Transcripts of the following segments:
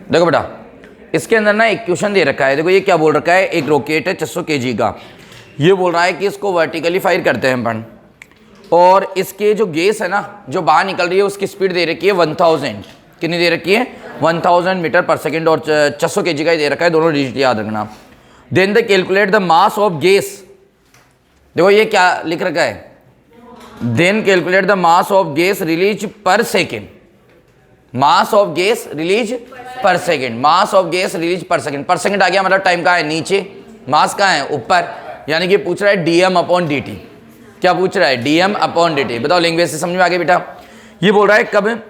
देखो बेटा, इसके अंदर ना एक क्वेश्चन दे रखा है। देखो ये क्या बोल रखा है, एक रॉकेट है 600 kg का। ये बोल रहा है कि इसको वर्टिकली फायर करते हैं अपन, और इसके जो गैस है ना जो बाहर निकल रही है उसकी स्पीड दे रखी है 1000। कितनी दे रखी है? 1000 मीटर पर सेकेंड, और 600 kg का ही दे रखा है, दोनों डिजिट याद रखना। Then the calculate the mass of gas. देखो ये क्या लिख रखा है, then calculate the mass of gas release per second. Mass of gas release per second, mass of gas release per second. Per second आ गया मतलब टाइम कहाँ है? नीचे। मास कहाँ है? ऊपर। यानी कि पूछ रहा है dm अपॉन dt। क्या पूछ रहा है? dm upon dt। बताओ लैंग्वेज से समझ में आ गया बेटा? ये बोल रहा है कब?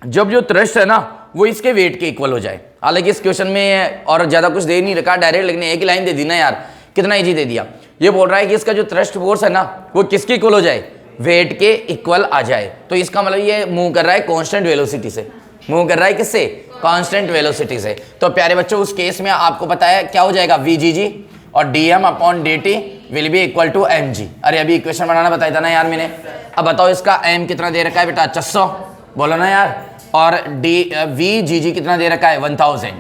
जब जो थ्रस्ट है ना वो इसके वेट के इक्वल हो जाए। हालांकि इस क्वेश्चन में और ज्यादा कुछ दे नहीं रखा डायरेक्ट, लेकिन एक ही लाइन दे दी ना यार, कितना इजी दे दिया। ये बोल रहा है कि इसका जो थ्रस्ट फोर्स है ना वो किसके इक्वल हो जाए? वेट के इक्वल आ जाए। तो इसका मतलब ये मूव कर रहा है कांस्टेंट वेलोसिटी से। मूव कर रहा है किससे? कांस्टेंट वेलोसिटी से। तो प्यारे बच्चों उस केस में आपको पता है क्या हो जाएगा? VGG और dm upon dt will be equal to mg। अरे अभी इक्वेशन बनाना बताया था ना यार मैंने। अब बताओ इसका m कितना दे रखा है बेटा? 600, बोलो ना यार। और VGG कितना दे रखा है? 1000।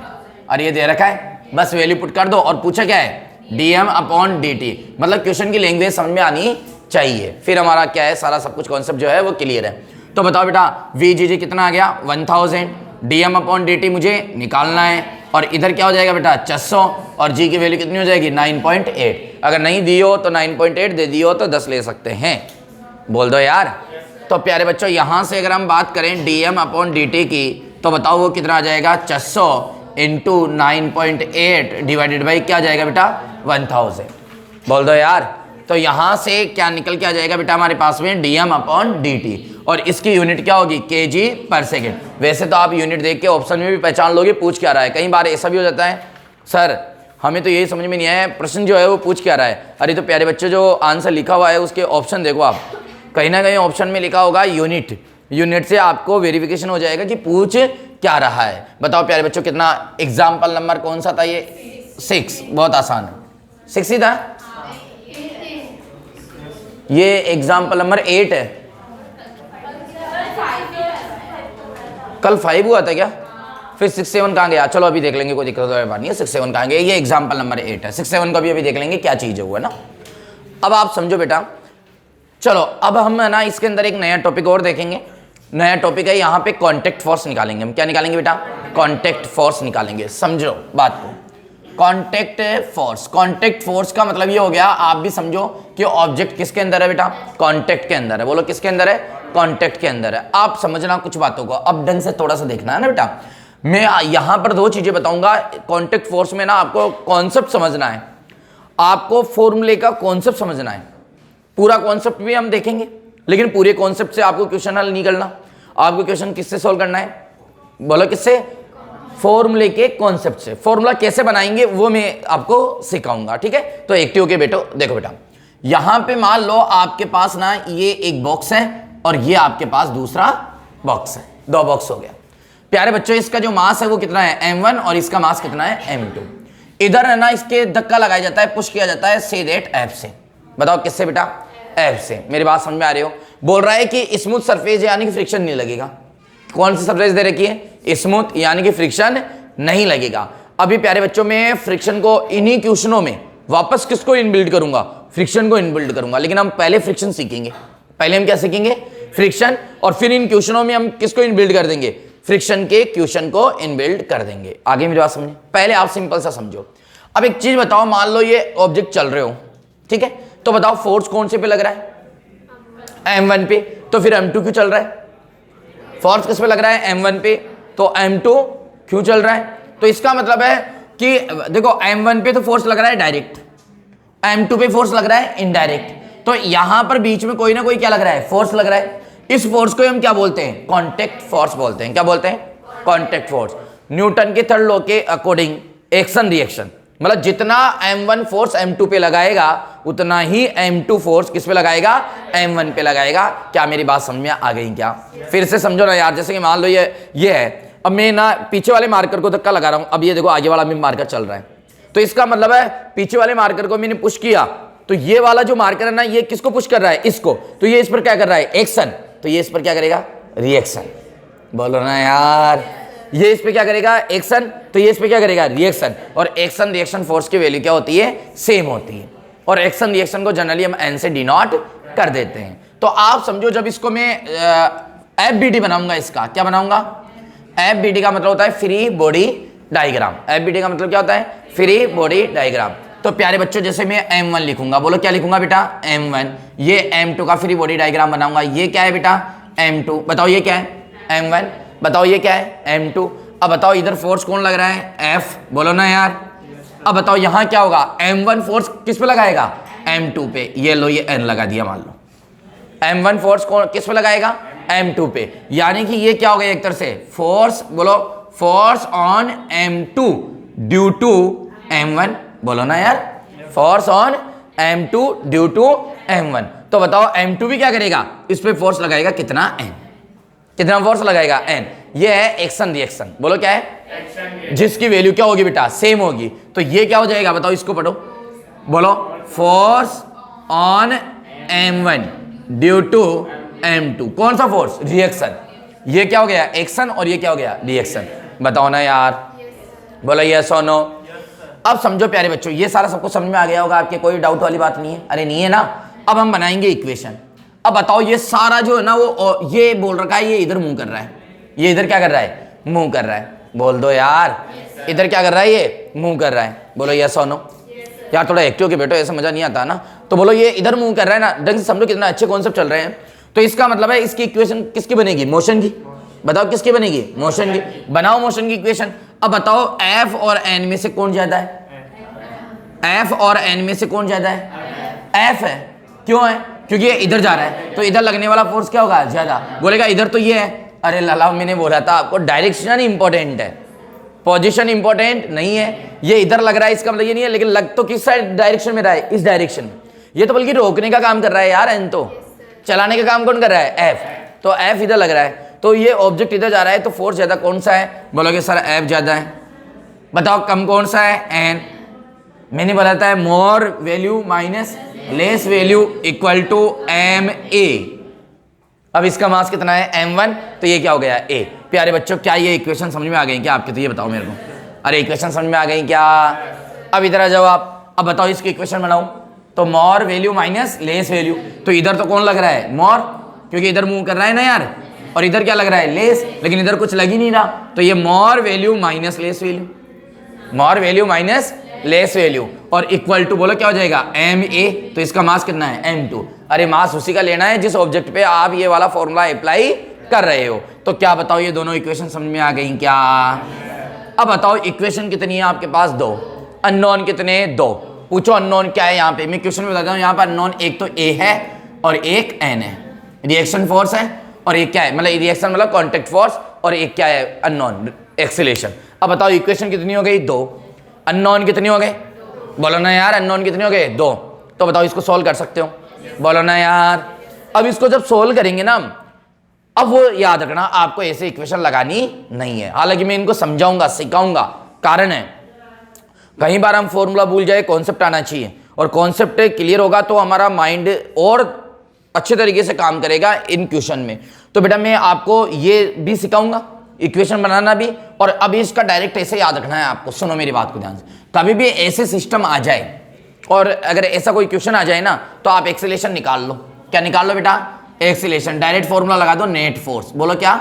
और ये दे रखा है, बस वैल्यू पुट कर दो। और पूछा क्या है? dm upon dt। मतलब क्वेश्चन की लैंग्वेज समझ में आनी चाहिए, फिर हमारा क्या है सारा सब कुछ कॉन्सेप्ट जो है वो क्लियर है। तो बताओ बेटा VGG कितना आ गया? 1000। dm अपॉन dt मुझे निकालना है, और इधर क्या हो जाएगा बेटा? 600, और g की वैल्यू कितनी हो जाएगी? 9.8। अगर नहीं दी हो तो 9.8, दे दी हो तो 10 ले सकते हैं। बोल दो यार। तो प्यारे बच्चों यहाँ से अगर हम बात करें dm अपॉन dt की, तो बताओ वो कितना आ जाएगा? 600 इंटू 9.8 डिवाइडेड बाई क्या आ जाएगा बेटा? 1000। बोल दो यार। तो यहाँ से क्या निकल के आ जाएगा बेटा हमारे पास में? dm अपॉन dt, और इसकी यूनिट क्या होगी? kg पर सेकेंड। वैसे तो आप यूनिट देख के ऑप्शन में भी पहचान लोगे पूछ क्या रहा है। कई बार ऐसा भी हो जाता है सर हमें तो यही समझ में नहीं आया प्रश्न जो है वो पूछ क्या रहा है। अरे तो प्यारे बच्चों जो आंसर लिखा हुआ है उसके ऑप्शन देखो आप, कहीं ना कहीं ऑप्शन में लिखा होगा यूनिट। यूनिट से आपको वेरिफिकेशन हो जाएगा कि पूछ क्या रहा है। बताओ प्यारे बच्चों कितना? एग्जाम्पल नंबर कौन सा था ये? 6। बहुत आसान है, 6 ही था। ये एग्जाम्पल नंबर 8 है। कल 5 हुआ था क्या? फिर 6 7 कहाँ गया? चलो अभी देख लेंगे, कोई दिक्कत नहीं है। 6 7 कहाँ गया? ये एग्जाम्पल नंबर 8 है। 6 7 को भी अभी देख लेंगे क्या चीज़ है वो, है ना। अब आप समझो बेटा, चलो अब हम है ना इसके अंदर एक नया टॉपिक और देखेंगे। नया टॉपिक है यहाँ पे कॉन्टैक्ट फोर्स निकालेंगे हम। क्या निकालेंगे बेटा? कॉन्टैक्ट फोर्स निकालेंगे। समझो बात को, कॉन्टैक्ट फोर्स। कॉन्टैक्ट फोर्स का मतलब ये हो गया, आप भी समझो कि ऑब्जेक्ट किसके अंदर है बेटा? कॉन्टैक्ट के अंदर है। बोलो किसके अंदर है? कॉन्टैक्ट के अंदर है। आप समझना कुछ बातों को, अब ढंग से थोड़ा सा देखना है ना बेटा। मैं यहाँ पर 2 चीजें बताऊंगा। कॉन्टैक्ट फोर्स में ना आपको कॉन्सेप्ट समझना है, आपको फॉर्मूले का कॉन्सेप्ट समझना है। पूरा कॉन्सेप्ट भी हम देखेंगे, लेकिन पूरे कॉन्सेप्ट से आपको क्वेश्चन हल नहीं करना। आपको क्वेश्चन किससे सोल्व करना है? बोलो किससे? फॉर्मूले के कॉन्सेप्ट से। फॉर्मूला कैसे बनाएंगे वो मैं आपको सिखाऊंगा, ठीक है। तो एक्टिव के बेटो देखो बेटा, यहां पे मान लो आपके पास ना ये एक बॉक्स है और ये आपके पास दूसरा बॉक्स है। 2 बॉक्स हो गया। प्यारे बच्चों इसका जो मास है वो कितना है? m1, और इसका मास कितना है? m2। इधर है ना इसके धक्का लगाया जाता है, पुश किया जाता है से दैट f से। बताओ किससे बेटा? f से। मेरी बात समझ में आ रही हो? बोल रहा है कि स्मूथ सरफेस यानी कि फ्रिक्शन नहीं लगेगा। कौन सी सरफेस दे रखी है? स्मूथ, यानी कि फ्रिक्शन नहीं लगेगा। अभी प्यारे बच्चों में फ्रिक्शन को इन्हीं क्वेश्चनों में वापस किसको इनबिल्ड करूंगा? फ्रिक्शन को इनबिल्ड करूंगा। लेकिन हम पहले फ्रिक्शन सीखेंगे। पहले हम क्या सीखेंगे? फ्रिक्शन, और फिर इन क्वेश्चनों में हम किसको इनबिल्ड कर देंगे? फ्रिक्शन के क्वेश्चन को इनबिल्ड कर देंगे। आगे मेरी बात समझे? पहले आप सिंपल सा समझो। अब एक चीज बताओ, मान लो ये ऑब्जेक्ट चल रहे हो, ठीक है, तो बताओ फोर्स कौन से पे लग रहा है? m1 पे। तो फिर m2 क्यों चल रहा है? फोर्स किस पे लग रहा है? m1 पे। तो m2 क्यों चल रहा है? तो इसका मतलब है कि देखो m1 पे तो फोर्स लग रहा है डायरेक्ट, m2 पे फोर्स लग रहा है इनडायरेक्ट। तो यहां पर बीच में कोई ना कोई क्या लग रहा है? फोर्स लग रहा है। इस फोर्स को हम क्या बोलते हैं? कॉन्टैक्ट फोर्स बोलते हैं। क्या बोलते हैं? Contact force. न्यूटन के 3rd लॉ के अकॉर्डिंग एक्शन रिएक्शन, मतलब जितना m1 फोर्स m2 पे लगाएगा उतना ही m2 फोर्स किस पे लगाएगा? m1 पे लगाएगा। क्या मेरी बात समझ में आ गई क्या? फिर से समझो ना यार। जैसे कि मान लो ये है, अब मैं ना पीछे वाले मार्कर को धक्का लगा रहा हूं। अब ये देखो आगे वाला भी मार्कर चल रहा है, तो इसका मतलब है पीछे वाले मार्कर को मैंने पुश किया, तो ये वाला जो मार्कर है ना ये किसको पुश कर रहा है? इसको। तो ये इस पर क्या कर रहा है? एक्शन। तो ये इस पर क्या करेगा? रिएक्शन। बोलो ना यार। ये इस पे क्या करेगा एक्शन, तो ये इस पे क्या करेगा रिएक्शन, और एक्शन रिएक्शन फोर्स की वैल्यू क्या होती है सेम होती है, और एक्शन रिएक्शन को जनरली हम एन से डिनोट कर देते हैं। तो आप समझो जब इसको मैं एफबीडी बनाऊंगा, इसका क्या बनाऊंगा, एफबीडी का मतलब होता है फ्री बॉडी डायग्राम, एफबीडी का मतलब क्या होता है फ्री बॉडी डायग्राम। तो प्यारे बच्चों जैसे मैं M1 लिखूंगा, बोलो क्या लिखूंगा बेटा M1, ये M2 का फ्री बॉडी डायग्राम बनाऊंगा, ये क्या है बेटा M2, बताओ ये क्या है M1, बताओ ये क्या है M2। अब बताओ इधर फोर्स कौन लग रहा है F, बोलो ना यार। अब बताओ यहाँ क्या होगा, M1 फोर्स किस पे लगाएगा M2 पे, ये लो ये N लगा दिया, मान लो M1 फोर्स कौन किस पे लगाएगा M2 पे, यानी कि ये क्या हो गया एक तरह से फोर्स, बोलो force on M2 due to M1, बोलो ना यार force on M2 due to M1। तो बताओ M2 भी क्या करेगा, इस पे फोर्स लगाएगा कितना N, कितना फोर्स लगाएगा N, ये है एक्शन रिएक्शन, बोलो क्या है जिसकी वैल्यू क्या होगी बेटा सेम होगी। तो ये क्या हो जाएगा बताओ, इसको पढ़ो, बोलो force on M1 due to M2, कौन सा फोर्स रिएक्शन, ये क्या हो गया एक्शन और ये क्या हो गया रिएक्शन, बताओ ना यार, बोलो यस और नो। अब समझो प्यारे बच्चों ये सारा सबको समझ में आ गया होगा, आपके कोई डाउट वाली बात नहीं है, अरे नहीं है ना। अब हम बनाएंगे इक्वेशन। अब बताओ ये सारा जो है ना वो ये बोल रखा है, ये इधर मूव कर रहा है, ये इधर क्या कर रहा है मूव कर रहा है, बोल दो यार इधर क्या कर रहा है ये मूव कर रहा है, बोलो यस और नो। यार थोड़ा एक्टिव के बेटो, ऐसा मजा नहीं आता ना। तो बोलो ये इधर मूव कर रहा है ना, ढंग से समझो कितना अच्छे कॉन्सेप्ट चल रहे हैं। तो इसका मतलब है इसकी इक्वेशन किसकी बनेगी, मोशन की, बताओ किसकी बनेगी मोशन की, बनाओ मोशन की इक्वेशन। अब बताओ F और N में से कौन ज्यादा है, F और N में से कौन ज्यादा है, F है, क्यों है क्योंकि ये इधर जा रहा है, तो इधर लगने वाला फोर्स क्या होगा ज्यादा, बोलेगा इधर तो ये है, अरे लाला मैंने बोला था आपको डायरेक्शन इंपॉर्टेंट है, पोजीशन इंपॉर्टेंट नहीं है। ये इधर लग रहा है इसका मतलब ये नहीं है, लेकिन लग तो किस साइड डायरेक्शन में रहा है, इस डायरेक्शन में। ये तो बल्कि रोकने का काम कर रहा है यार, N तो चलाने का काम कौन कर रहा है F, तो F इधर लग रहा है, तो ये ऑब्जेक्ट इधर जा रहा है, तो फोर्स ज्यादा कौन सा है, बोलोगे सर F ज्यादा है, बताओ कम कौन सा है N, मैंने बोला था more value minus less value equal to MA। अब इसका मास कितना है M1, तो ये क्या हो गया A। प्यारे बच्चों क्या ये इक्वेशन समझ में आ गई क्या आपके, तो ये बताओ मेरे को, अरे इक्वेशन समझ में आ गई क्या। अब इधर आ जाओ आप, अब बताओ इसकी इक्वेशन बनाओ, तो मोर वैल्यू माइनस लेस वैल्यू, तो इधर तो कौन लग रहा है मोर, क्योंकि इधर मूव कर रहा है ना यार, और इधर क्या लग रहा है लेस, लेकिन इधर कुछ लग ही नहीं रहा, तो ये मोर वैल्यू माइनस लेस वैल्यू, मोर वैल्यू माइनस लेस वैल्यू, और इक्वल टू बोलो क्या हो जाएगा MA। तो इसका मास कितना है M2, अरे मास उसी का लेना है जिस ऑब्जेक्ट पे आप ये वाला फॉर्मूला अप्लाई कर रहे हो। तो क्या बताओ ये दोनों इक्वेशन समझ में आ गई क्या। अब बताओ इक्वेशन कितनी है आपके पास, दो, अननोन कितने दो, पूछो अननोन क्या है यहाँ पे, मैं क्वेश्चन में बताता हूँ। यहाँ पर अननोन एक तो A है और एक N है, रिएक्शन फोर्स है, और एक क्या है मतलब रिएक्शन मतलब कांटेक्ट फोर्स, और एक क्या है अननोन एक्सीलरेशन। अब बताओ इक्वेशन कितनी हो गई दो, अननोन कितनी हो गए, बोलो ना यार अननोन कितनी हो गए दो। तो बताओ इसको सॉल्व कर सकते हो, बोलो ना यार। अब इसको जब सोल्व करेंगे ना, अब वो याद रखना आपको ऐसे इक्वेशन लगानी नहीं है, हालांकि मैं इनको समझाऊंगा सिखाऊंगा, कारण है कई बार हम फॉर्मूला भूल जाए, कॉन्सेप्ट आना चाहिए, और कॉन्सेप्ट क्लियर होगा तो हमारा माइंड और अच्छे तरीके से काम करेगा इन क्वेश्चन में। तो बेटा मैं आपको ये भी सिखाऊंगा इक्वेशन बनाना भी, और अभी इसका डायरेक्ट ऐसे याद रखना है आपको। सुनो मेरी बात को ध्यान से, कभी भी ऐसे सिस्टम आ जाए और अगर ऐसा कोई क्वेश्चन आ जाए ना, तो आप एक्सीलरेशन निकाल लो। क्या निकाल लो बेटा, एक्सीलरेशन, डायरेक्ट फॉर्मूला लगा दो नेट फोर्स, बोलो क्या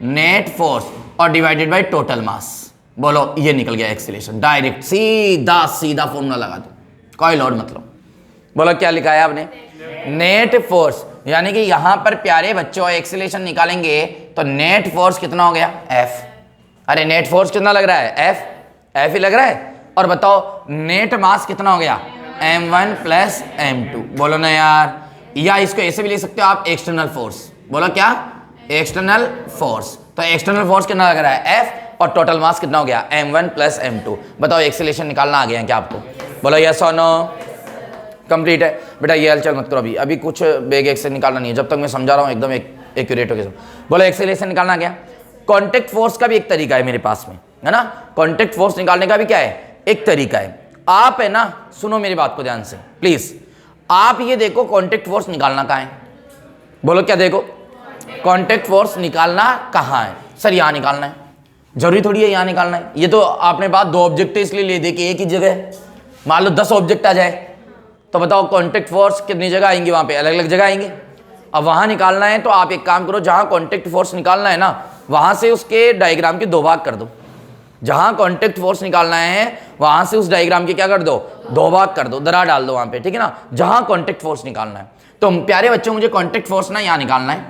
नेट फोर्स, और डिवाइडेड बाय टोटल मास, बोलो ये निकल गया एक्सीलरेशन, डायरेक्ट सीधा सीधा फॉर्मूला लगा दो, कोई लोड मतलब। बोलो क्या लिखा है आपने, नेट फोर्स, यानी कि यहां पर प्यारे बच्चों एक्सीलरेशन निकालेंगे तो नेट फोर्स कितना हो गया F। अरे नेट फोर्स कितना लग रहा है F ही लग रहा है। और बताओ नेट मास कितना हो गया M1 प्लस M2, बोलो ना यार। या इसको ऐसे भी लिख सकते हो आप एक्सटर्नल फोर्स, बोलो क्या एक्सटर्नल फोर्स। तो एक्सटर्नल फोर्स कितना लग रहा है F, और टोटल मास कितना हो गया M1 प्लस M2। बताओ एक्सीलरेशन निकालना आ गया क्या आपको, बोलो यस और नो। कंप्लीट है बेटा, ये हलचल मत करो अभी, अभी कुछ बेग एक से निकालना नहीं है, जब तक मैं समझा रहा हूँ एकदम एक्यूरेट हो गया। बोलो एक्सीलरेशन निकालना गया। कांटेक्ट फोर्स का भी एक तरीका है मेरे पास में, है ना, कांटेक्ट फोर्स निकालने का भी क्या है एक तरीका है। आप है ना, सुनो मेरी बात को ध्यान से प्लीज, आप ये देखो कांटेक्ट फोर्स निकालना कहाँ है, बोलो क्या देखो कांटेक्ट फोर्स निकालना कहाँ है, सर यहाँ निकालना है। जरूरी थोड़ी है यहाँ निकालना है। ये तो आपने बात दो ऑब्जेक्ट इसलिए ले दे कि एक ही जगह, मान लो 10 ऑब्जेक्ट आ जाए तो बताओ कॉन्टेक्ट फोर्स कितनी जगह आएंगी, वहां पे अलग अलग जगह आएंगे। अब वहां निकालना है तो आप एक काम करो, जहां कॉन्टेक्ट फोर्स निकालना है ना वहां से उसके डायग्राम के 2 भाग कर दो। जहां कॉन्टेक्ट फोर्स निकालना है वहां से उस डायग्राम के क्या कर दो, 2 भाग कर दो, दरार डाल दो वहां पे, ठीक है ना, जहां कॉन्टेक्ट फोर्स निकालना है। तो प्यारे बच्चों मुझे कॉन्टेक्ट फोर्स ना यहाँ निकालना है,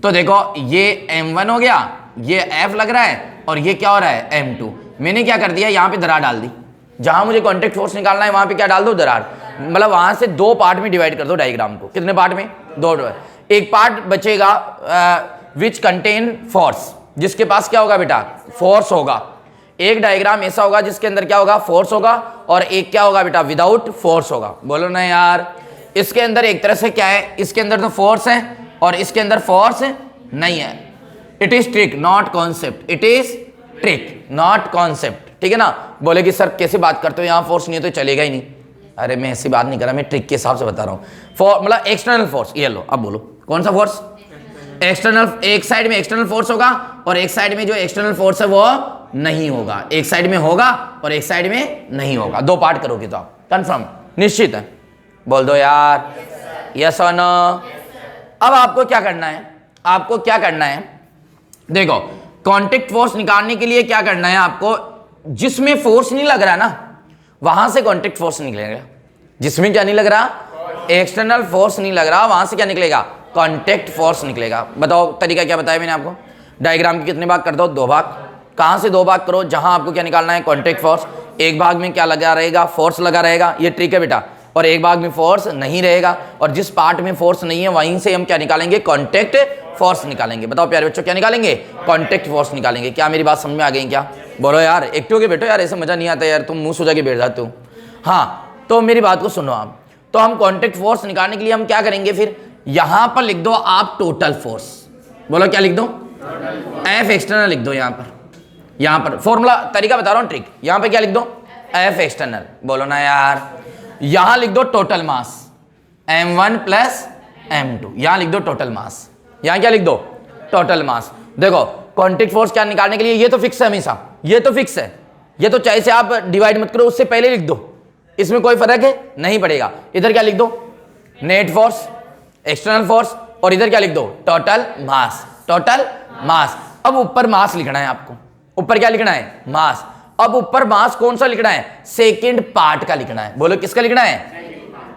तो देखो ये M1 हो गया, ये F लग रहा है और ये क्या हो रहा है M2। मैंने क्या कर दिया, यहाँ पे दरार डाल दी। जहां मुझे कॉन्टेक्ट फोर्स निकालना है वहां पे क्या डाल दो, दरार। मतलब वहां से 2 पार्ट में डिवाइड कर दो डायग्राम को। कितने पार्ट में, 2। एक पार्ट बचेगा विच कंटेन फोर्स, जिसके पास क्या होगा बेटा, फोर्स होगा। एक डायग्राम ऐसा होगा जिसके अंदर क्या होगा, फोर्स होगा, और एक क्या होगा बेटा, विदाउट फोर्स होगा। बोलो ना यार, इसके अंदर एक तरह से क्या है, इसके अंदर तो फोर्स है और इसके अंदर फोर्स नहीं है। It is trick not concept, it is trick not concept, ठीक है ना। बोले कि सर कैसे बात करते हो, यहाँ फोर्स नहीं है तो चलेगा ही नहीं। अरे मैं ऐसी बात नहीं कर रहा, मैं ट्रिक के हिसाब से बता रहा हूँ। मतलब एक्सटर्नल फोर्स, ये लो, अब बोलो कौन सा फोर्स, एक्सटर्नल। एक साइड में एक्सटर्नल फोर्स होगा और एक साइड में जो एक्सटर्नल फोर्स है वो नहीं होगा। एक साइड में होगा और एक साइड में नहीं होगा। 2 पार्ट करोगे तो आप कंफर्म, निश्चित है, बोल दो यार यस और नो। अब आपको क्या करना है, आपको क्या करना है, देखो कॉन्टेक्ट फोर्स निकालने के लिए क्या करना है आपको, जिसमें फोर्स नहीं लग रहा ना वहां से कॉन्टेक्ट फोर्स निकलेगा। जिसमें क्या नहीं लग रहा, एक्सटर्नल फोर्स नहीं लग रहा, वहां से क्या निकलेगा, कॉन्टेक्ट फोर्स निकलेगा। बताओ तरीका क्या बताया मैंने आपको, डायग्राम के कितने भाग कर दो, 2 भाग। कहां से 2 भाग करो, जहां आपको क्या निकालना है, कॉन्टेक्ट फोर्स। एक भाग में क्या लगा रहेगा, फोर्स लगा रहेगा, ये ट्रिक है बेटा, और एक भाग में फोर्स नहीं रहेगा, और जिस पार्ट में फोर्स नहीं है वहीं से हम क्या निकालेंगे, कॉन्टेक्ट फोर्स निकालेंगे। बताओ प्यारे बच्चों क्या निकालेंगे, कॉन्टेक्ट फोर्स निकालेंगे। क्या मेरी बात समझ में आ गई क्या, बोलो यार, एक्टिव हो गए बेटो यार, ऐसे मजा नहीं आता यार, तुम मुंह सुझा के बैठ जाते हो। हाँ तो मेरी बात को सुनो आप, तो हम कॉन्टेक्ट फोर्स निकालने के लिए हम क्या करेंगे, फिर यहां पर लिख दो आप टोटल फोर्स। बोलो क्या लिख दो, एफ एक्सटर्नल लिख दो यहां पर फॉर्मूला तरीका बता रहा हूं, ट्रिक। यहां पे क्या लिख दो, एफ एक्सटर्नल। बोलो ना यार, यहां लिख दो total mass m1 plus m2, यहां लिख दो टोटल मास। यहां क्या लिख दो, टोटल मास। देखो कॉन्टेक्ट फोर्स क्या निकालने के लिए, ये तो फिक्स है हमेशा, ये तो फिक्स है, ये तो चाहे से आप डिवाइड मत करो, उससे पहले लिख दो, इसमें कोई फर्क है नहीं पड़ेगा। इधर क्या लिख दो, नेट फोर्स, एक्सटर्नल फोर्स, और इधर क्या लिख दो, टोटल मास, टोटल मास। अब ऊपर मास लिखना है आपको, ऊपर क्या लिखना है, मास। अब ऊपर मास कौन सा लिखना है, सेकंड पार्ट का लिखना है। बोलो किसका लिखना है,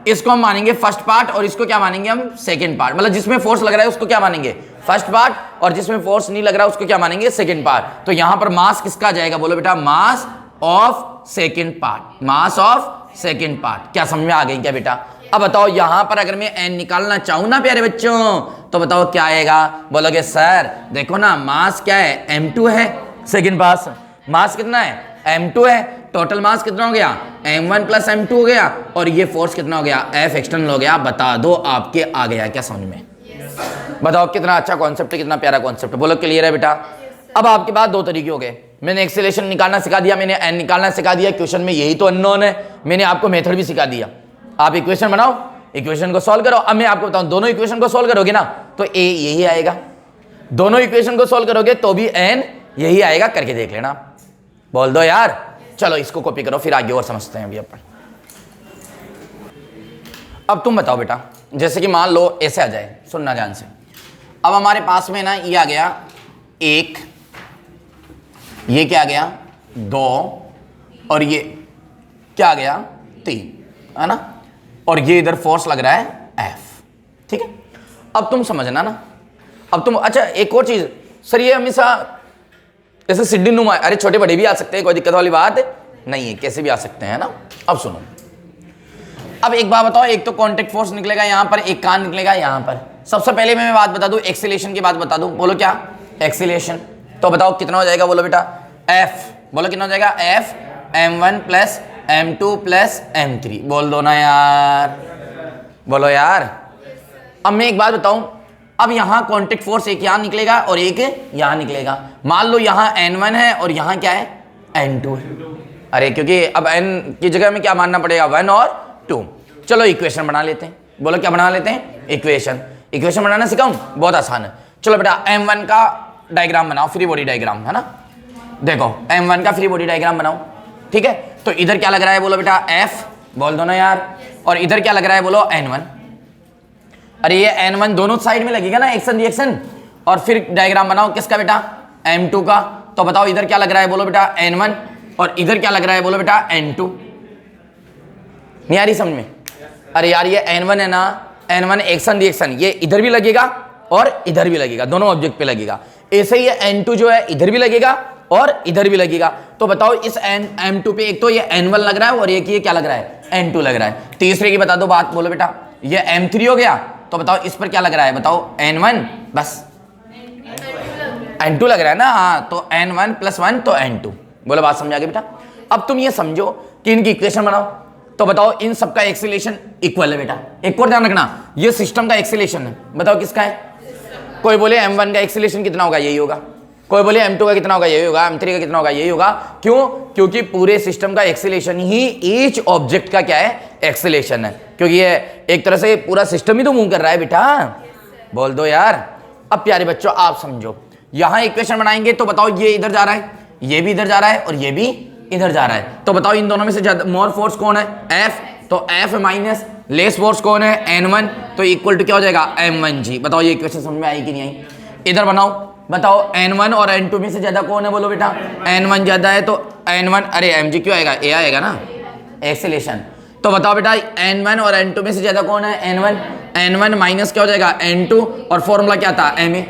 इसको हम मानेंगे फर्स्ट पार्ट और इसको क्या मानेंगे हम, सेकंड पार्ट। मतलब जिसमें फोर्स लग रहा है उसको क्या मानेंगे, फर्स्ट पार्ट, और जिसमें फोर्स नहीं लग रहा है उसको क्या मानेंगे, सेकंड पार्ट। तो यहां पर मास किसका आ जाएगा, बोलो बेटा mass of second part, mass of second part. क्या समझ में आ गई क्या बेटा। अब बताओ यहां पर अगर मैं n निकालना चाहूं ना प्यारे बच्चों, तो बताओ क्या आएगा, बोलोगे सर देखो ना मास क्या है, m2 है, सेकंड पास मास कितना है, m2 है, टोटल मास कितना हो गया, m1 प्लस m2 हो गया, और ये फोर्स कितना हो गया, f एक्सटर्नल हो गया। बता दो आपके आ गया क्या समझ में, बताओ कितना अच्छा कॉन्सेप्ट है, कितना प्यारा कॉन्सेप्ट है। बोलो क्लियर है बेटा। अब आपके पास 2 तरीके हो गए, मैंने एक्सेलरेशन निकालना सिखा दिया, मैंने n निकालना सिखा दिया, क्वेश्चन में यही तो अननोन है, मैंने आपको मेथड भी सिखा दिया। आप इक्वेशन बनाओ, इक्वेशन को सॉल्व करो। अब मैं आपको बताऊं, दोनों इक्वेशन को सॉल्व करोगे ना तो a यही आएगा, दोनों इक्वेशन को सॉल्व करोगे तो भी n यही आएगा, करके देख लेना। बोल दो यार, चलो इसको कॉपी करो, फिर आगे और समझते हैं अभी अपन। अब तुम बताओ बेटा, जैसे कि मान लो ऐसे आ जाए, सुनना ध्यान से। अब हमारे पास में ना ये आ गया 1, ये क्या आ गया 2, और ये क्या आ गया 3, है ना, और ये इधर फोर्स लग रहा है F, ठीक है। अब तुम समझना ना, अब तुम, अच्छा एक और चीज सर, ये हमेशा जैसे सिड्डी नुमा, अरे छोटे बड़े भी आ सकते हैं, कोई दिक्कत वाली बात नहीं है, कैसे भी आ सकते हैं ना। अब सुनो, अब एक बात बताओ, एक तो कॉन्टेक्ट फोर्स निकलेगा यहां पर, एक कहां निकलेगा यहां पर। सबसे पहले मैं बात बता दूं, एक्सीलरेशन की बात बता दूं। बोलो क्या, एक्सीलरेशन। तो बताओ कितना हो जाएगा, बोलो बेटा F। बोलो कितना हो जाएगा, F m1 plus m2 plus m3। बोल दो ना यार, बोलो यार। अब मैं एक बात बताऊं, अब यहां कॉन्टेक्ट फोर्स एक यहां निकलेगा और एक यहां निकलेगा। मान लो यहां n1 है और यहां क्या है, n2 है। अरे क्योंकि अब n की जगह में क्या मानना पड़ेगा, 1 और 2। चलो इक्वेशन बना लेते हैं। बोलो क्या बना लेते हैं, इक्वेशन। इक्वेशन बनाना सिखाऊं, बहुत आसान है। चलो बेटा m1 का डायग्राम बनाओ, फ्री बॉडी डायग्राम, है ना। देखो M1 का फ्री बॉडी डायग्राम बनाओ, ठीक है। तो इधर क्या लग रहा है बोलो बेटा F, बोल दो ना यार, और इधर क्या लग रहा है बोलो N1। अरे ये N1 दोनों साइड में लगेगा ना, एक्शन रिएक्शन। और फिर डायग्राम बनाओ किसका बेटा, M2 का। तो बताओ इधर क्या लग रहा है बोलो बेटा N1, और इधर क्या लग रहा है बोलो बेटा N2। नहीं आ रही समझ में? अरे यार ये N1 है ना, N1 एक्शन रिएक्शन, ये इधर भी लगेगा और इधर भी लगेगा, दोनों ऑब्जेक्ट पे लगेगा। ऐसे ही ये N2 जो है इधर भी लगेगा और इधर भी लगेगा। तो बताओ इस M2 पे एक तो ये N1 लग रहा है और एक ये क्या लग रहा है, N2 लग रहा है। तीसरे की बता दो बात, बोलो बेटा ये M3 हो गया, तो बताओ इस पर क्या लग रहा है, बताओ N1, बस N2 लग रहा है ना, हाँ। तो N1 + 1 तो N2। बोलो बात समझ आ गई बेटा। अब तुम ये समझो कि इनकी इक्वेशन बनाओ। तो बताओ इन सबका एक्सीलरेशन इक्वल है बेटा। एक और ध्यान रखना, ये सिस्टम का एक्सीलरेशन है, बताओ किसका है। कोई बोले M1 का एक्सीलरेशन कितना होगा, यही होगा। कोई बोले M2 का कितना होगा, यही होगा। M3 का कितना होगा, यही होगा। क्यों? क्योंकि पूरे सिस्टम का एक्सीलरेशन ही ईच ऑब्जेक्ट का क्या है, एक्सीलरेशन है। क्योंकि ये एक तरह से पूरा सिस्टम ही तो मूव कर रहा है बेटा, बोल दो यार। अब प्यारे बच्चों आप समझो, यहां इक्वेशन बनाएंगे तो बताओ ये इधर जा रहा है, ये भी इधर जा रहा है और ये भी इधर जा रहा है। तो बताओ इन दोनों में से ज्यादा मोर फोर्स कौन है, F। तो F माइनस लेस फोर्स कौन है, N1। तो इक्वल टू क्या हो जाएगा, M1G। बताओ ये इक्वेशन समझ में आई कि नहीं आई। इधर बनाओ, बताओ N1 और N2 में से ज्यादा कौन है, बोलो बेटा N1 ज्यादा है। तो N1, अरे mg क्यों आएगा, A आएगा ना, एक्सीलरेशन। तो बताओ बेटा N1 और N2 में से ज्यादा कौन है, N1 माइनस क्या हो जाएगा, N2। और फॉर्मूला क्या था, Ma।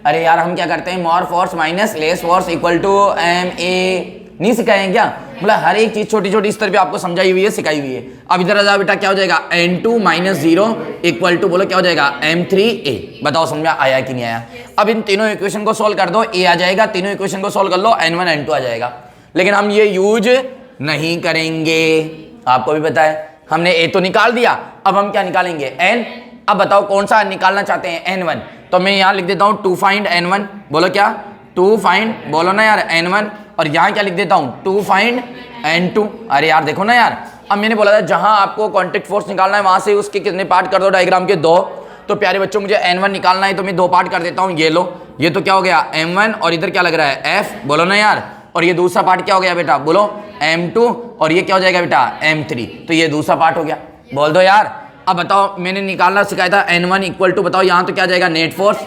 अरे यार हम क्या करते हैं, more force minus less force equal to Ma। नहीं सिखाए हैं क्या, मतलब हर एक चीज छोटी छोटी स्तर पे आपको समझाई हुई है, सिखाई हुई है। अब इधर आ जाओ बेटा, क्या हो जाएगा N2 - 0 इक्वल टू, बोलो क्या हो जाएगा, M3A। बताओ समझ में आया कि नहीं आया। अब इन तीनों इक्वेशन को सोल्व कर दो, A आ जाएगा। तीनों इक्वेशन को सोल्व कर लो, N1 N2 आ जाएगा। लेकिन हम ये यूज नहीं करेंगे, आपको भी पता है। हमने A तो निकाल दिया, अब हम क्या निकालेंगे, N। अब बताओ कौन सा निकालना चाहते हैं, N1। तो मैं यहाँ लिख देता हूँ टू फाइंड N1। बोलो क्या, टू फाइंड, बोलो ना यार N1। और यहाँ क्या लिख देता हूँ, टू फाइंड N2। अरे यार देखो ना यार, अब मैंने बोला था जहां आपको कॉन्टैक्ट फोर्स निकालना है वहां से उसके कितने पार्ट कर दो डायग्राम के, 2। तो प्यारे बच्चों मुझे N1 निकालना है तो मैं 2 पार्ट कर देता हूँ। ये लो, ये तो क्या हो गया M1 और इधर क्या लग रहा है F, बोलो ना यार। और ये दूसरा पार्ट क्या हो गया बेटा, बोलो M2 और ये क्या हो जाएगा बेटा M3। तो ये दूसरा पार्ट हो गया, बोल दो यार। अब बताओ मैंने निकालना सिखाया था N1 इक्वल टू, बताओ यहाँ तो क्या जाएगा नेट फोर्स,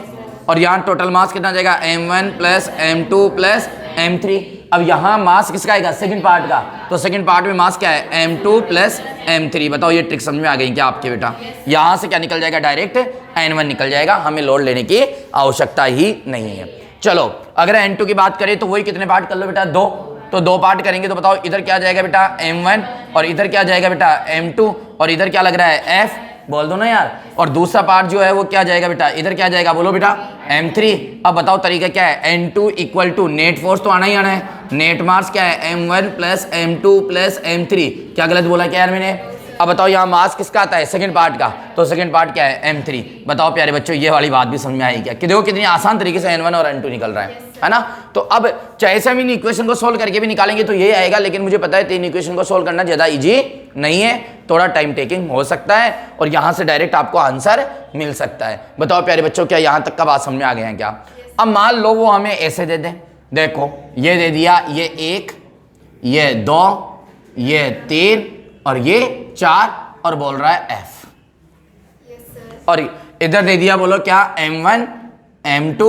और यहाँ टोटल मास कितना जाएगा M1 + M2 + M3। अब यहाँ मास किसका आएगा, सेकंड पार्ट का। तो सेकंड पार्ट में मास क्या है, M2 + M3। बताओ ये ट्रिक समझ में आ गई क्या आपके बेटा। यहाँ से क्या निकल जाएगा, डायरेक्ट N1 निकल जाएगा, हमें लोड लेने की आवश्यकता ही नहीं है। चलो अगर N2 की बात करें तो वही कितने पार्ट कर लो बेटा, 2। तो 2 पार्ट करेंगे तो बताओ इधर क्या जाएगा बेटा M1 और इधर क्या जाएगा बेटा M2 और इधर क्या लग रहा है F, बोल दो ना यार। और दूसरा पार्ट जो है वो क्या जाएगा बेटा, इधर क्या जाएगा, बोलो बेटा M3। अब बताओ तरीका क्या है, N2 equal to net force तो आना ही आना है, नेट मास क्या है M1 + M2 + M3। क्या गलत बोला क्या यार मैंने। अब बताओ यहाँ मास किसका आता है, सेकंड पार्ट का। तो सेकंड पार्ट क्या है, M3। बताओ प्यारे बच्चों ये वाली बात भी समझ में आई क्या, कि देखो कितनी आसान तरीके से N1 और N2 निकल रहा है ना। तो अब चाहे से हम इन इक्वेशन को सोल्व करके भी निकालेंगे तो ये आएगा, लेकिन मुझे पता है 3 इक्वेशन को सोल्व करना ज्यादा इजी नहीं है, थोड़ा टाइम टेकिंग हो सकता है और यहाँ से डायरेक्ट आपको आंसर मिल सकता है। बताओ प्यारे बच्चों क्या यहाँ तक का बात समझ में आ गए हैं क्या। अब मान लो वो हमें ऐसे दे दें, देखो ये दे दिया, ये 1, ये 2, ये 3 और ये 4 और बोल रहा है F। और इधर दे दिया बोलो क्या M1 M2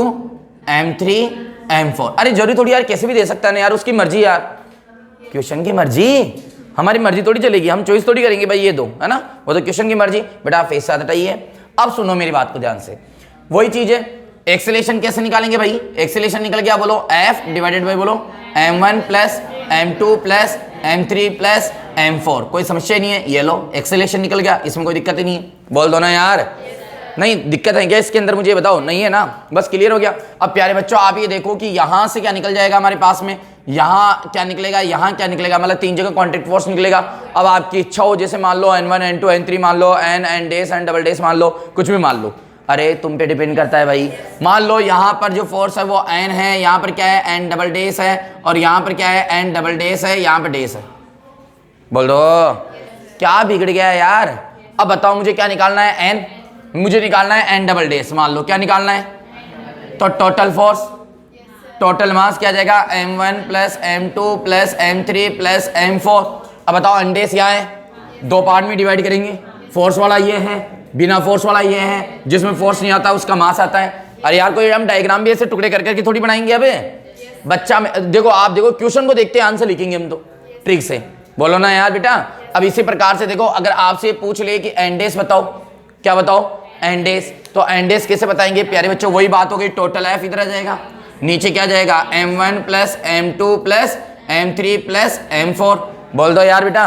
M3 M4। अरे जरूरी थोड़ी यार कैसे भी दे सकता है ना यार, उसकी मर्जी यार, क्वेश्चन की मर्जी, हमारी मर्जी थोड़ी चलेगी, हम चॉइस थोड़ी करेंगे भाई ये दो, है ना। वो तो क्वेश्चन की मर्जी, बेटा फेस साथ हटाइए। अब सुनो मेरी बात को ध्यान से, वही चीज है, एक्सेलेरेशन कैसे निकालेंगे भाई। एक्सेलेरेशन निकल गया बोलो F डिवाइडेड बाई बोलो M1 + M2 + M3 + M4। कोई समस्या नहीं है, ये लो एक्सेलेरेशन निकल गया, इसमें कोई दिक्कत ही नहीं है, बोल दो ना यार। नहीं दिक्कत है क्या इसके अंदर, मुझे बताओ, नहीं है ना, बस क्लियर हो गया। अब प्यारे बच्चों आप ये देखो कि यहाँ से क्या निकल जाएगा हमारे पास में, यहाँ क्या निकलेगा, यहाँ क्या निकलेगा, मतलब 3 जगह कॉन्टैक्ट फोर्स निकलेगा। अब आपकी इच्छा हो, जैसे मान लो N1 N2 N3 मान लो, N dash N double dash मान लो, कुछ भी मान लो। अरे तुम पे डिपेंड करता है भाई। मान लो यहाँ पर जो फोर्स है वो N है, यहाँ पर क्या है N डबल डैश है, और यहाँ पर क्या है N डबल डैश है, यहाँ पर डैश है। बोल दो क्या बिगड़ गया है यार। अब बताओ मुझे क्या निकालना है, N, मुझे निकालना है N डबल डैश। मान लो क्या निकालना है, तो टोटल फोर्स टोटल मास क्या आ जाएगा m1 plus m2 plus m3 plus m4। अब बताओ अंडेस यहाँ है, दो पार्ट में डिवाइड करेंगे, फोर्स वाला ये है, बिना फोर्स वाला ये है, जिसमें फोर्स नहीं आता उसका मास आता है। अरे यार कोई हम डायग्राम भी ऐसे टुकड़े कर करके थोड़ी बनाएंगे अबे बच्चा में। देखो आप देखो क्वेश्चन को देखते आंसर लिखेंगे हम तो ट्रिक से, बोलो ना यार बेटा। अब इसी प्रकार से देखो अगर आपसे पूछ ले कि एंडेस बताओ, क्या बताओ एंडेस, तो एंडेस कैसे बताएंगे प्यारे बच्चों, वही बात हो गई, टोटल एफ इधर आ जाएगा, नीचे क्या जाएगा m1 plus m2 plus m3 plus m4। बोल दो यार बेटा।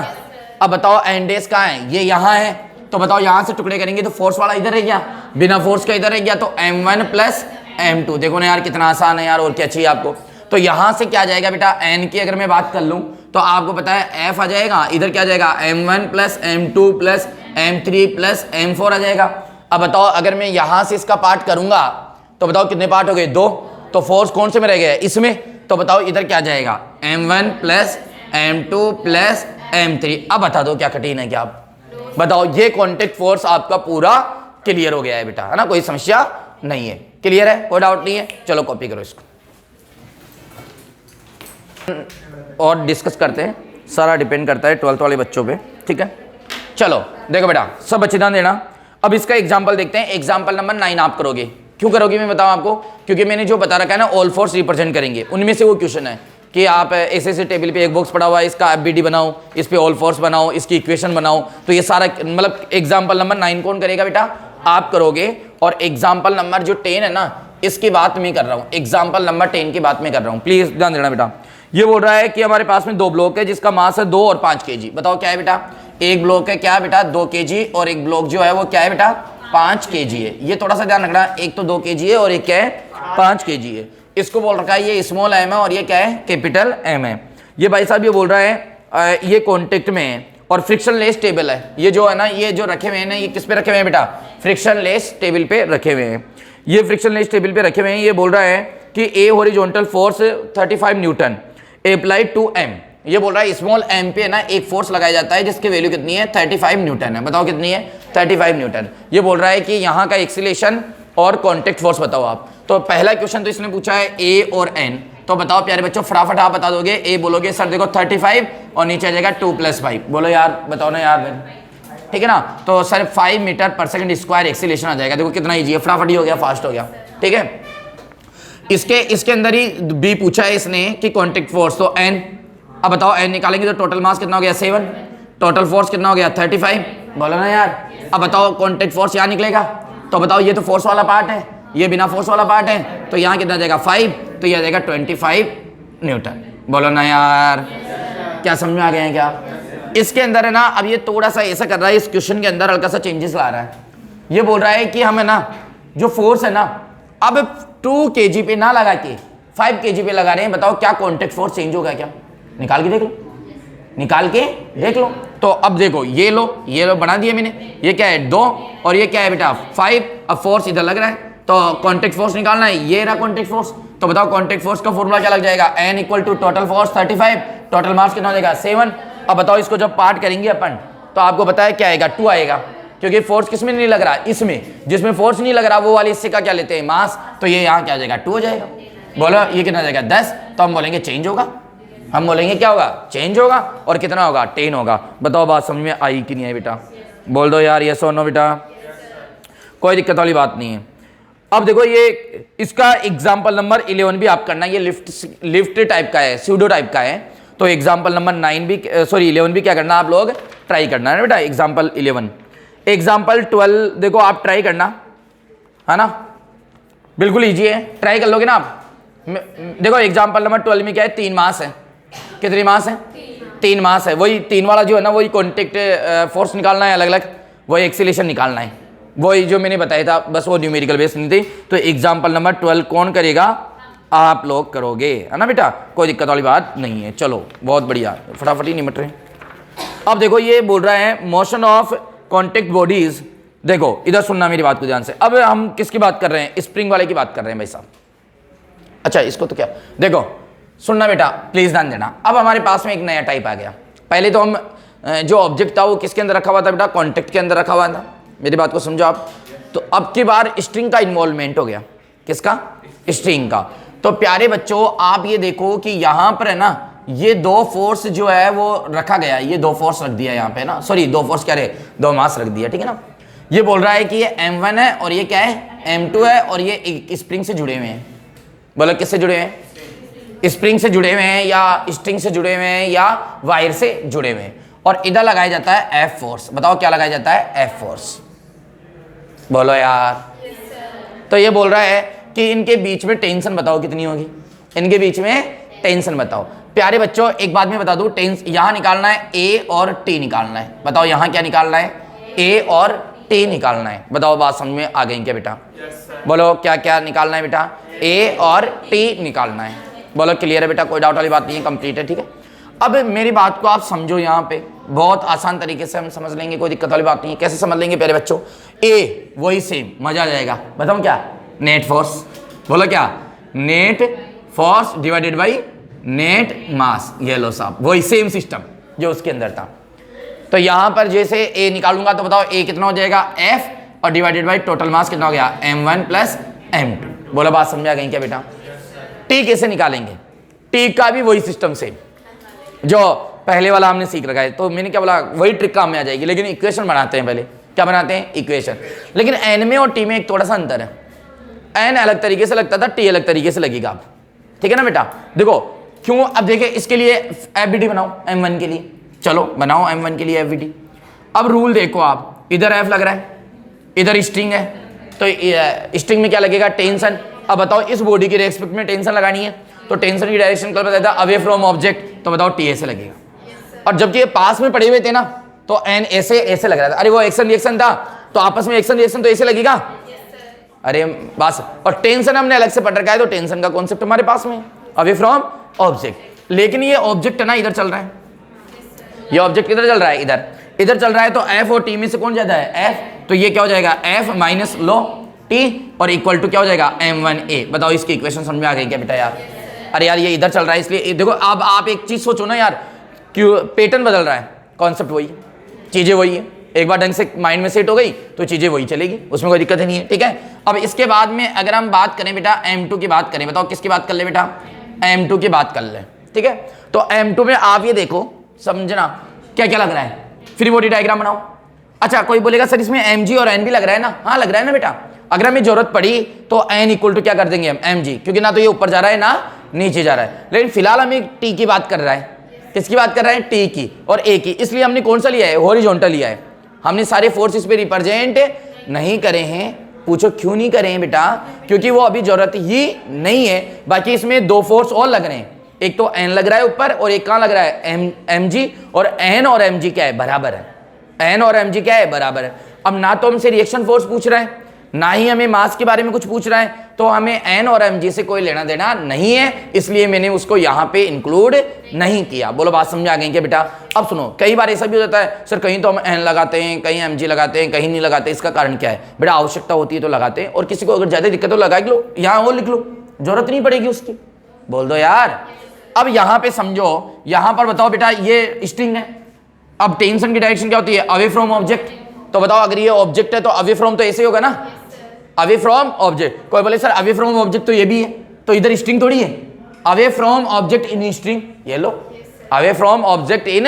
अब बताओ एंडेस कहाँ है, ये यहाँ है, तो बताओ यहाँ से टुकड़े करेंगे तो फोर्स वाला इधर रह गया, बिना फोर्स का इधर रह गया, तो m1 प्लस m2। देखो ना यार कितना आसान है यार, और क्या चाहिए आपको। तो यहाँ से क्या जाएगा बेटा n की अगर मैं बात कर लूँ तो आपको पता है f आ जाएगा, इधर क्या जाएगा m1 plus m2 plus m3 plus m4 आ जाएगा। अब बताओ अगर मैं यहाँ से इसका पार्ट करूँगा तो बताओ कितने पार्ट हो गए, दो, तो फोर्स कौन से में रह गया इसमें, तो बताओ इधर क्या जाएगा m1 plus m2 plus m3। अब बता दो क्या कठिन है क्या, आप बताओ। ये कॉन्टेक्ट फोर्स आपका पूरा क्लियर हो गया है बेटा, है ना, कोई समस्या नहीं है, क्लियर है, कोई डाउट नहीं है। चलो कॉपी करो इसको और डिस्कस करते हैं, सारा डिपेंड करता है 12th वाले बच्चों पे, ठीक है। चलो देखो बेटा सब अच्छे ध्यान देना। अब इसका एग्जांपल देखते हैं, एग्जांपल नंबर 9 आप करोगे। क्यों करोगे मैं बताऊं आपको, क्योंकि मैंने जो बता रखा है ना ऑल फोर्स रिप्रेजेंट करेंगे, उनमें से वो क्वेश्चन है कि आप ऐसे टेबल पे एक बॉक्स पड़ा हुआ है, इसका एफबीडी बनाओ, इस पे ऑल फोर्स बनाओ, इसकी इक्वेशन बनाओ। तो ये सारा मतलब एग्जाम्पल नंबर 9 कौन करेगा बेटा, आप करोगे। और एग्जाम्पल नंबर जो 10 है ना, इसकी बात मैं कर रहा हूँ, एग्जाम्पल नंबर 10 की बात मैं कर रहा हूँ, प्लीज ध्यान देना बेटा। ये बोल रहा है कि हमारे पास में दो ब्लॉक है जिसका मास है 2 और 5 kg। बताओ क्या है बेटा, एक ब्लॉक है क्या बेटा 2 kg और एक ब्लॉक जो है वो क्या है बेटा 5 kg है। ये थोड़ा सा ध्यान रखना, एक तो 2 kg है और एक क्या है 5 kg है। इसको बोल रखा है ये स्मॉल m है और ये क्या है कैपिटल M है। ये भाई साहब ये बोल रहा है ये कॉन्टेक्ट में है और फ्रिक्शन लेस टेबल है। ये जो है ना, ये जो रखे हुए हैं ना, ये किस पे रखे हुए हैं बेटा, फ्रिक्शन लेस टेबल पे रखे हुए हैं। ये फ्रिक्शन लेस टेबल पे रखे हुए हैं। ये बोल रहा है कि a horizontal force 35 newton applied to m। ये बोल रहा है स्मॉल m पे ना एक फोर्स लगाया जाता है जिसकी वैल्यू कितनी है 35 न्यूटन है। बताओ कितनी है 35 न्यूटन। ये बोल रहा है कि यहाँ का एक्सीलेशन और कॉन्टेक्ट फोर्स बताओ आप। तो पहला क्वेश्चन तो इसने पूछा है a और n, तो बताओ प्यारे बच्चों फटाफट आप बता दोगे। a बोलोगे सर देखो 35 और नीचे आ जाएगा 2 + 5। बोलो यार बताओ ना यार, ठीक है ना। तो सर 5 मीटर पर सेकंड स्क्वायर एक्सीलेशन आ जाएगा। देखो कितना ईजी है, फटाफट ही हो गया, फास्ट हो गया, ठीक है। इसके अंदर ही बी पूछा है इसने कि कॉन्टेक्ट फोर्स, तो n। अब बताओ n निकालेंगे तो टोटल मास कितना हो गया 7, टोटल फोर्स कितना हो गया 35। बोलो ना यार। अब बताओ कॉन्टेक्ट फोर्स यहाँ निकलेगा, तो बताओ ये तो फोर्स वाला पार्ट है, ये बिना फोर्स वाला पार्ट है, तो यहाँ कितना जाएगा 5, तो यह जाएगा 25 न्यूटन। बोलो ना यार, क्या समझ में आ गए हैं क्या। इसके अंदर है ना, अब ये थोड़ा सा ऐसा कर रहा है, इस क्वेश्चन के अंदर हल्का सा चेंजेस ला रहा है। ये बोल रहा है कि हमें ना जो फोर्स है ना अब 2 kg पे ना लगा के 5 kg पे लगा रहे हैं। बताओ क्या कॉन्टेक्ट फोर्स चेंज होगा क्या, निकाल के देख लो, निकाल के देख लो। तो अब देखो ये लो बना दिया मैंने, ये क्या है 2 और ये क्या है बेटा 5। अब फोर्स इधर लग रहा है तो कॉन्टेक्ट फोर्स निकालना है, ये रहा कॉन्टेक्ट फोर्स। तो बताओ कॉन्टेक्ट फोर्स का फॉर्मूला क्या लग जाएगा, n = total force 35, total mass कितना हो जाएगा 7। अब बताओ इसको जब पार्ट करेंगे अपन तो आपको पता है क्या आएगा 2 आएगा, क्योंकि फोर्स किसमें नहीं लग रहा, इसमें। जिसमें फोर्स नहीं लग रहा वो वाले हिस्से का क्या लेते हैं मास, तो ये यहाँ क्या आ जाएगा 2 हो जाएगा। बोलो ये कितना जाएगा 10, तो हम बोलेंगे चेंज होगा, हम बोलेंगे क्या होगा चेंज होगा। और कितना होगा 10 होगा। बताओ बात समझ में आई कि नहीं आई बेटा, बोल दो यार यस और नो बेटा, कोई दिक्कत वाली बात नहीं है। अब देखो ये इसका एग्जाम्पल नंबर 11 भी आप करना, ये लिफ्ट टाइप का है, स्यूडो टाइप का है। तो एग्जाम्पल नंबर 9 भी 11 भी क्या करना आप लोग ट्राई करना है बेटा, एग्जाम्पल 11। एग्जाम्पल 12 देखो आप ट्राई करना, है ना, बिल्कुल ईजी है, ट्राई कर लोगे ना आप। देखो एग्जाम्पल नंबर 12 में क्या है 3 मास है, कितनी मास है 3 मास है। वही 3 वाला जो है ना वही कॉन्टेक्ट फोर्स निकालना है अलग अलग, वही एक्सीलेशन निकालना है, वही जो मैंने बताया था, बस वो न्यूमेरिकल बेस नहीं थी। तो एग्जाम्पल नंबर 12 कौन करेगा, आप लोग करोगे, है ना बेटा, कोई दिक्कत वाली बात नहीं है। चलो बहुत बढ़िया, फटाफट ही निमट रहे। अब देखो ये बोल रहा है मोशन ऑफ कॉन्टेक्ट बॉडीज। देखो इधर सुनना मेरी बात को ध्यान से। अब हम किसकी बात कर रहे हैं, स्प्रिंग वाले की बात कर रहे हैं भाई साहब। अच्छा इसको तो क्या, देखो सुनना बेटा प्लीज ध्यान देना। अब हमारे पास में एक नया टाइप आ गया। पहले तो हम जो ऑब्जेक्ट था वो किसके अंदर रखा हुआ था बेटा, कॉन्टेक्ट के अंदर रखा हुआ था। मेरी बात को समझो आप। तो अब की बार स्ट्रिंग का इन्वॉल्वमेंट हो गया, किसका, स्ट्रिंग का। तो प्यारे बच्चों आप ये देखो कि यहां पर है ना, ये दो फोर्स जो है वो रखा गया, ये दो फोर्स रख दिया यहाँ पे ना, सॉरी दो फोर्स क्या रहे, दो मास रख दिया, ठीक है ना। ये बोल रहा है कि ये M1 है और ये क्या है M2 है, और ये एक स्प्रिंग से जुड़े हुए हैं। बोलो किससे जुड़े हैं? स्प्रिंग से जुड़े हुए हैं, या स्ट्रिंग से जुड़े हुए हैं, या वायर से जुड़े हुए हैं। और इधर लगाया जाता है F फोर्स। बताओ क्या लगाया जाता है? F force. बोलो यार। तो ये बोल रहा है कि इनके बीच में टेंशन बताओ कितनी होगी, इनके बीच में टेंशन बताओ। प्यारे बच्चों एक बात मैं बता दूं, टेंस यहां निकालना है A और T निकालना है। बताओ यहां क्या निकालना है? A और T निकालना है। बताओ बात समझ में आ गई क्या बेटा? बोलो क्या क्या निकालना है बेटा? A और T निकालना है। बोलो क्लियर है बेटा, कोई डाउट वाली बात नहीं है, कंप्लीट है, ठीक है। अब मेरी बात को आप समझो, यहाँ पे बहुत आसान तरीके से हम समझ लेंगे, कोई दिक्कत वाली बात नहीं है। कैसे समझ लेंगे प्यारे बच्चों? A वही सेम, मजा आ जाएगा। बताऊं क्या? Net force. बोलो क्या? Net force divided by net mass. ये लो साहब, वही सेम सिस्टम जो उसके अंदर था। तो यहां पर जैसे A निकालूंगा तो बताओ A कितना हो जाएगा? F और डिवाइडेड बाई टोटल मास कितना हो गया? M1 plus M2। बोलो बात समझ आ गई क्या बेटा? T कैसे निकालेंगे? T का भी वही सिस्टम सेम जो पहले वाला हमने सीख रखा है। तो मैंने क्या बोला, वही ट्रिक काम में आ जाएगी, लेकिन इक्वेशन बनाते हैं पहले। क्या बनाते हैं? इक्वेशन। लेकिन N में और T में एक थोड़ा सा अंतर है। N अलग तरीके से लगता था, T अलग तरीके से लगेगा अब, ठीक है ना बेटा? देखो क्यों, अब देखिए इसके लिए FVD बनाओ M1 के लिए, चलो बनाओ M1 के लिए FVD। अब रूल देखो आप, इधर F लग रहा है, इधर स्ट्रिंग है, तो स्ट्रिंग में क्या लगेगा? टेंशन। अब बताओ इस बॉडी के रेस्पेक्ट में टेंशन लगानी है, तो टेंशन की डायरेक्शन कल बताया था अवे फ्रॉम ऑब्जेक्ट, तो बताओ TA से लगेगा। और जबकि ये पास में पड़े हुए थे ना, तो N ऐसे लग रहा था। अरे वो एक्शन रिएक्शन था, तो आपस में एक्शन रिएक्शन तो ऐसे लगेगा। अरे बस, और टेंशन हमने अलग से पढ़ रखा है, तो टेंशन का कॉन्सेप्ट हमारे पास में अवे फ्रॉम ऑब्जेक्ट। लेकिन ये ऑब्जेक्ट है ना, इधर चल रहा है, ये ऑब्जेक्ट किधर चल रहा है? इधर चल रहा है। तो F और T में से कौन ज्यादा है? F। तो ये क्या हो जाएगा? F माइनस लो T और इक्वल टू क्या हो जाएगा? M1A। बताओ इसकी इक्वेशन समझ में आ गई क्या बेटा यार? अरे यार ये इधर चल रहा है, इसलिए देखो अब आप एक चीज सोचो ना यार, क्यों पैटर्न बदल रहा है, कॉन्सेप्ट वही है, चीजें वही है। एक बार ढंग से माइंड में सेट हो गई तो चीजें वही चलेगी, उसमें कोई दिक्कत ही नहीं है, ठीक है। अब इसके बाद में अगर हम बात करें बेटा M2 की बात करें, बताओ किसकी बात कर ले बेटा? M2 की बात कर ले, ठीक है। तो M2 में आप ये देखो, समझना क्या क्या लग रहा है, फ्री बॉडी डायग्राम बनाओ। अच्छा कोई बोलेगा सर इसमें mg और n भी लग रहा है ना? हाँ लग रहा है ना बेटा। अगर हमें जरूरत पड़ी तो n इक्वल टू क्या कर देंगे हम? mg, क्योंकि ना तो ये ऊपर जा रहा है ना नीचे जा रहा है। लेकिन फिलहाल हम एक t की बात कर रहा है, किसकी बात कर रहे हैं? t की और a की, इसलिए हमने कौन सा लिया है? हॉरिजॉन्टल लिया है। हमने सारे फोर्सेस पे रिप्रेजेंट नहीं करे हैं। पूछो क्यों नहीं करे हैं बेटा? क्योंकि वो अभी जरूरत ही नहीं है। बाकी इसमें दो फोर्स और लग रहे हैं, एक तो n लग रहा है ऊपर और एक कहां लग रहा है? mg। और n और mg क्या है? बराबर है। n और mg क्या है? बराबर है। अब ना तो हमसे रिएक्शन फोर्स पूछ रहा है, ना ही हमें मास के बारे में कुछ पूछ रहा है, तो हमें n और mg से कोई लेना देना नहीं है, इसलिए मैंने उसको यहां पे इंक्लूड नहीं किया। बोलो बात समझ आ गई क्या बेटा? अब सुनो, कई बार ऐसा भी हो जाता है सर कहीं तो हम n लगाते हैं, कहीं mg लगाते हैं, कहीं नहीं लगाते। इसका कारण क्या है बेटा? आवश्यकता होती है तो लगाते हैं, और किसी को अगर ज्यादा दिक्कत हो लगा लो, यहाँ और लिख लो, जरूरत नहीं पड़ेगी उसकी। बोल दो यार। अब यहां पे समझो, यहां पर बताओ बेटा ये स्ट्रिंग है। अब टेंशन की डायरेक्शन क्या होती है? Away from object. तो बताओ अगर ये ऑब्जेक्ट है तो अवे फ्रॉम तो ऐसे ही होगा ना, अवे फ्रॉम ऑब्जेक्ट। कोई बोले सर अवे फ्रॉम ऑब्जेक्ट तो ये भी है, तो इधर स्ट्रिंग थोड़ी है। Away from object in string, ये लो away from object in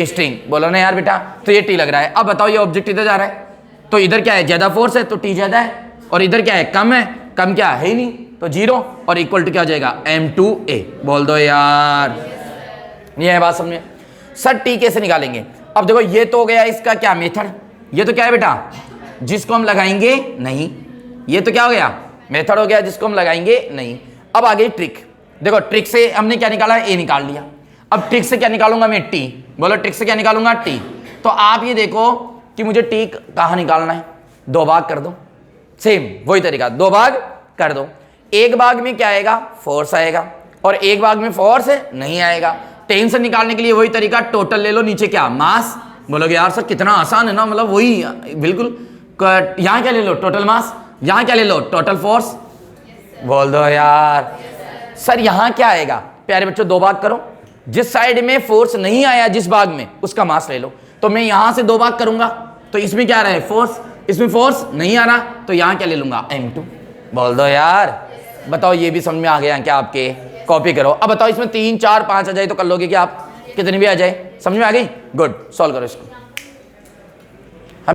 string. बोलो ना यार बेटा। तो ये टी लग रहा है। अब बताओ ये ऑब्जेक्ट इधर जा रहा है, तो इधर क्या है? ज्यादा फोर्स है तो टी ज्यादा है, और इधर क्या है? कम है, कम क्या है ही नहीं, तो जीरो, और इक्वल टू क्या हो जाएगा? M2A। बोल दो यार। ये है बात समझे? सर टी कैसे निकालेंगे? अब देखो ये तो हो गया इसका क्या मेथड, ये तो क्या है बेटा? जिसको हम लगाएंगे नहीं। ये तो क्या हो गया? मेथड हो गया जिसको हम लगाएंगे नहीं। अब आ गई ट्रिक। देखो ट्रिक से हमने क्या निकाला? ए निकाल लिया। अब ट्रिक से क्या निकालूंगा मैं? टी। बोलो ट्रिक से क्या निकालूंगा? टी। तो आप ये देखो कि मुझे टी कहां निकालना है, दो भाग कर दो। सेम वही तरीका, दो भाग कर दो। एक भाग में क्या आएगा? फोर्स आएगा, और एक भाग में फोर्स नहीं आएगा। टेंशन निकालने के लिए वही तरीका, टोटल ले लो, नीचे क्या? मास। बोलोगे यार सर कितना आसान है ना, मतलब वही बिल्कुल। यहां क्या ले लो? Total mass. यहां क्या ले लो? Total force. बोल दो यार। सर यहां क्या आएगा? प्यारे बच्चों दो भाग करो, जिस साइड में फोर्स नहीं आया जिस भाग में, उसका मास ले लो। तो मैं यहां से दो भाग करूंगा, तो इसमें क्या आ रहा है? फोर्स। इसमें फोर्स नहीं आ रहा, तो यहां क्या ले लूंगा? M2। बोल दो यार। बताओ ये भी समझ में आ गया क्या आपके? कॉपी करो। अब बताओ इसमें 3 4 5 आ जाए तो कर लोगे क्या आप? कितनी भी आ जाए समझ में आ गई? गुड, सॉल्व करो इसको।